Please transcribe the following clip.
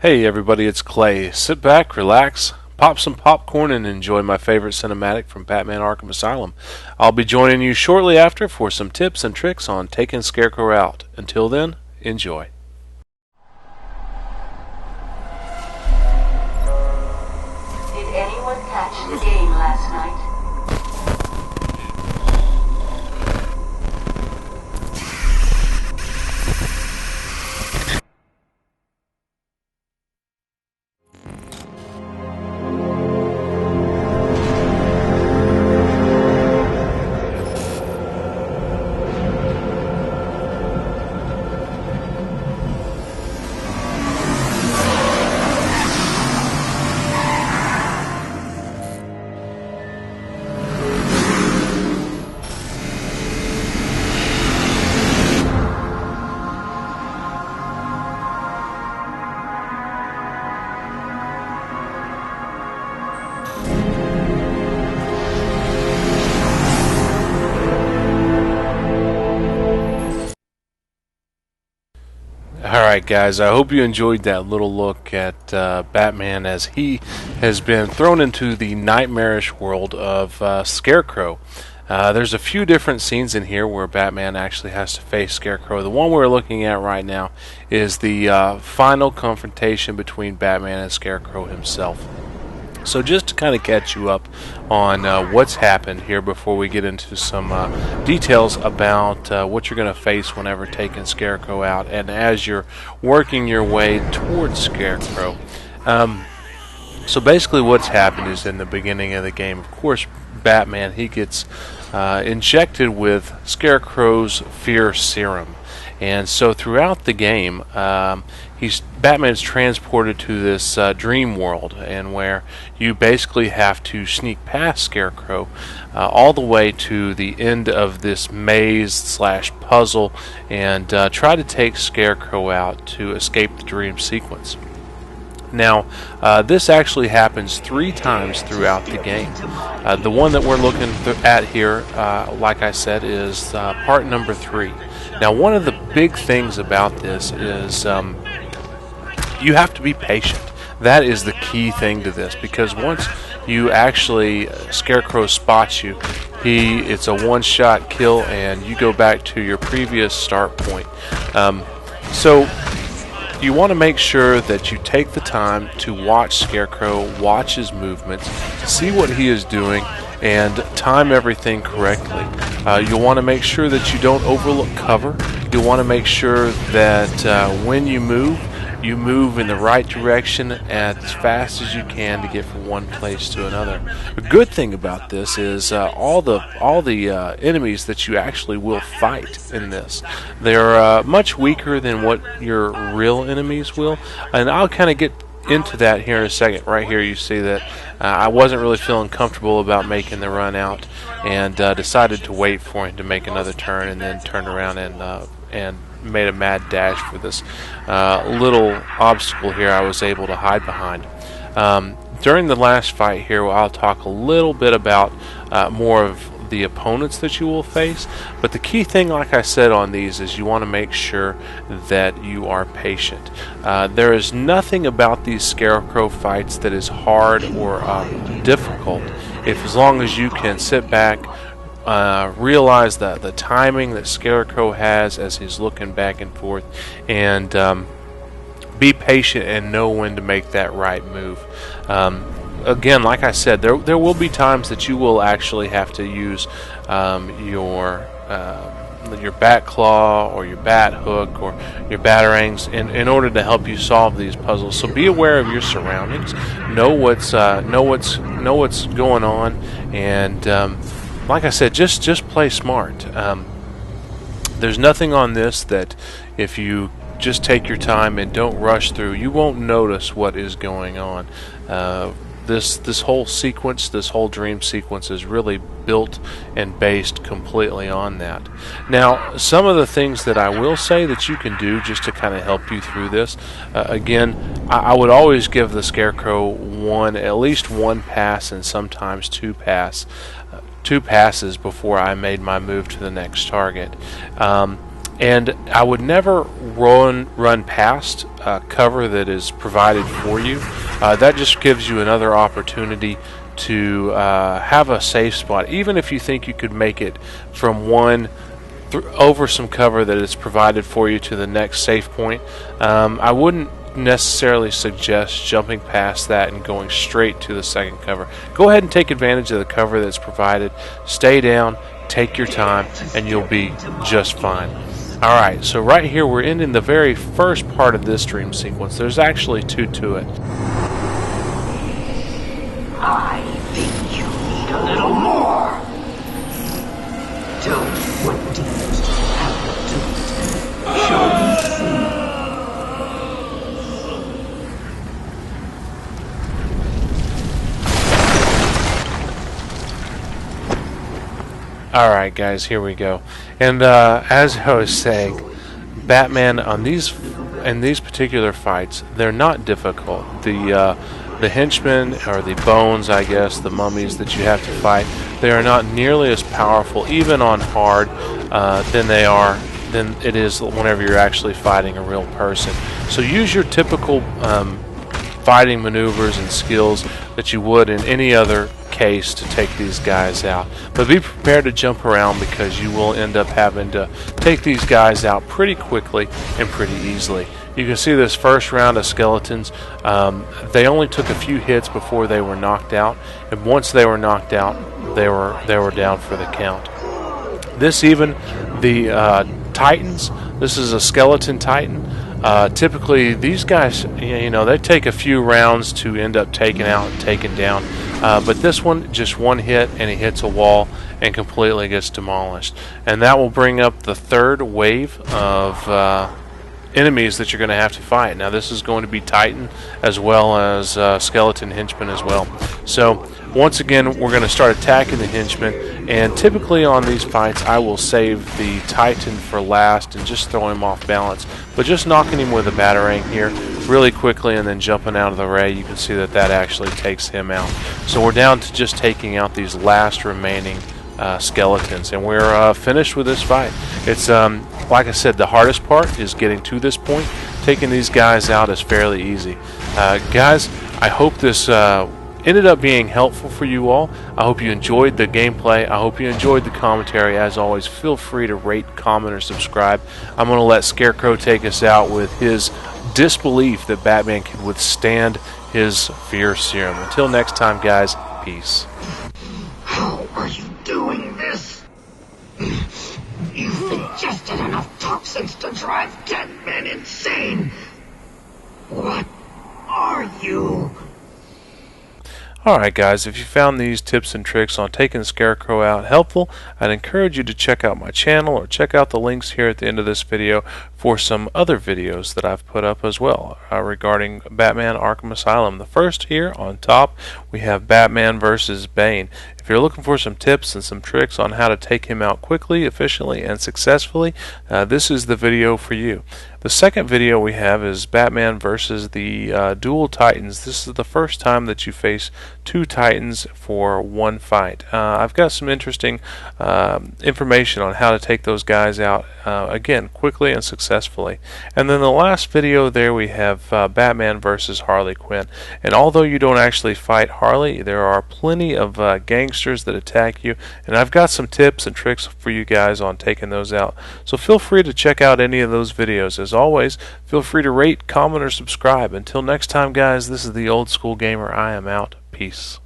Hey everybody, it's Clay. Sit back, relax, pop some popcorn, and enjoy my favorite cinematic from Batman Arkham Asylum. I'll be joining you shortly after for some tips and tricks on taking Scarecrow out. Until then, enjoy. Did anyone catch the game last night? Alright, guys, I hope you enjoyed that little look at Batman as he has been thrown into the nightmarish world of Scarecrow. There's a few different scenes in here where Batman actually has to face Scarecrow. The one we're looking at right now is the final confrontation between Batman and Scarecrow himself. So just to kind of catch you up on what's happened here before we get into some details about what you're going to face whenever taking Scarecrow out and as you're working your way towards Scarecrow. So basically what's happened is in the beginning of the game, of course, Batman, he gets injected with Scarecrow's fear serum. And so throughout the game, Batman's transported to this dream world, and where you basically have to sneak past Scarecrow all the way to the end of this maze slash puzzle and try to take Scarecrow out to escape the dream sequence. Now, this actually happens 3 times throughout the game. The one that we're looking at here, like I said, is part number 3. Now, one of the big things about this is you have to be patient. That is the key thing to this, because once you actually Scarecrow spots you, it's a one-shot kill, and you go back to your previous start point. So you want to make sure that you take the time to watch Scarecrow, watch his movements, see what he is doing, and time everything correctly. You'll want to make sure that you don't overlook cover. You'll want to make sure that when you move in the right direction as fast as you can to get from one place to another. The good thing about this is all the enemies that you actually will fight in this, they're much weaker than what your real enemies will, and I'll kind of get into that here in a second. Right here you see that I wasn't really feeling comfortable about making the run out, and decided to wait for him to make another turn, and then turned around and made a mad dash for this little obstacle here I was able to hide behind. During the last fight here, I'll talk a little bit about more of the opponents that you will face, but the key thing, like I said, on these is you want to make sure that you are patient. There is nothing about these Scarecrow fights that is hard or difficult, as long as you can sit back, realize that the timing that Scarecrow has as he's looking back and forth, and be patient and know when to make that right move. Again, like I said, there will be times that you will actually have to use your bat claw or your bat hook or your batarangs in order to help you solve these puzzles. So be aware of your surroundings, know what's going on, and like I said, just play smart. There's nothing on this that if you just take your time and don't rush through, you won't notice what is going on. This whole sequence, this whole dream sequence, is really built and based completely on that. Now, some of the things that I will say that you can do just to kind of help you through this, again, I would always give the Scarecrow at least one pass, and sometimes two passes before I made my move to the next target. And I would never run past cover that is provided for you. That just gives you another opportunity to have a safe spot, even if you think you could make it from one over some cover that is provided for you to the next safe point. I wouldn't necessarily suggest jumping past that and going straight to the second cover. Go ahead and take advantage of the cover that's provided. Stay down, take your time, and you'll be just fine. Alright, so right here we're ending the very first part of this dream sequence. There's actually two to it. I think you need a little more. Tell me what demons happened to it. Shall we see? Alright guys, here we go. And as I was saying, Batman in these particular fights, they're not difficult. The henchmen, or the bones, I guess, the mummies that you have to fight, they are not nearly as powerful, even on hard, than it is whenever you're actually fighting a real person. So use your typical fighting maneuvers and skills that you would in any other case to take these guys out. But be prepared to jump around, because you will end up having to take these guys out pretty quickly and pretty easily. You can see this first round of skeletons, they only took a few hits before they were knocked out, and once they were knocked out, they were down for the count. The Titans, this is a skeleton Titan. Typically these guys, they take a few rounds to end up taken out and taken down, but this one, just one hit and he hits a wall and completely gets demolished. And that will bring up the third wave of enemies that you're going to have to fight. Now this is going to be Titan as well as skeleton henchmen as well. So once again, we're going to start attacking the henchmen, and typically on these fights I will save the Titan for last and just throw him off balance, but just knocking him with a batarang here really quickly and then jumping out of the way, you can see that actually takes him out. So we're down to just taking out these last remaining skeletons, and we're finished with this fight. It's like I said, the hardest part is getting to this point. Taking these guys out is fairly easy. Guys, I hope this ended up being helpful for you all. I hope you enjoyed the gameplay. I hope you enjoyed the commentary. As always, feel free to rate, comment, or subscribe. I'm going to let Scarecrow take us out with his disbelief that Batman can withstand his fear serum. Until next time, guys, peace. How are you doing this? You've ingested enough toxins to drive dead men insane. What are you? Alright guys, if you found these tips and tricks on taking Scarecrow out helpful, I'd encourage you to check out my channel or check out the links here at the end of this video for some other videos that I've put up as well regarding Batman Arkham Asylum. The first here on top, we have Batman versus Bane. If you're looking for some tips and some tricks on how to take him out quickly, efficiently, and successfully, this is the video for you. The second video we have is Batman versus the Dual Titans. This is the first time that you face two Titans for one fight. I've got some interesting information on how to take those guys out, again, quickly and successfully. And then the last video there we have Batman versus Harley Quinn. And although you don't actually fight Harley, there are plenty of gangsters that attack you, and I've got some tips and tricks for you guys on taking those out. So feel free to check out any of those videos. As always, feel free to rate, comment, or subscribe. Until next time, guys, this is the Old School Gamer. I am out. Peace.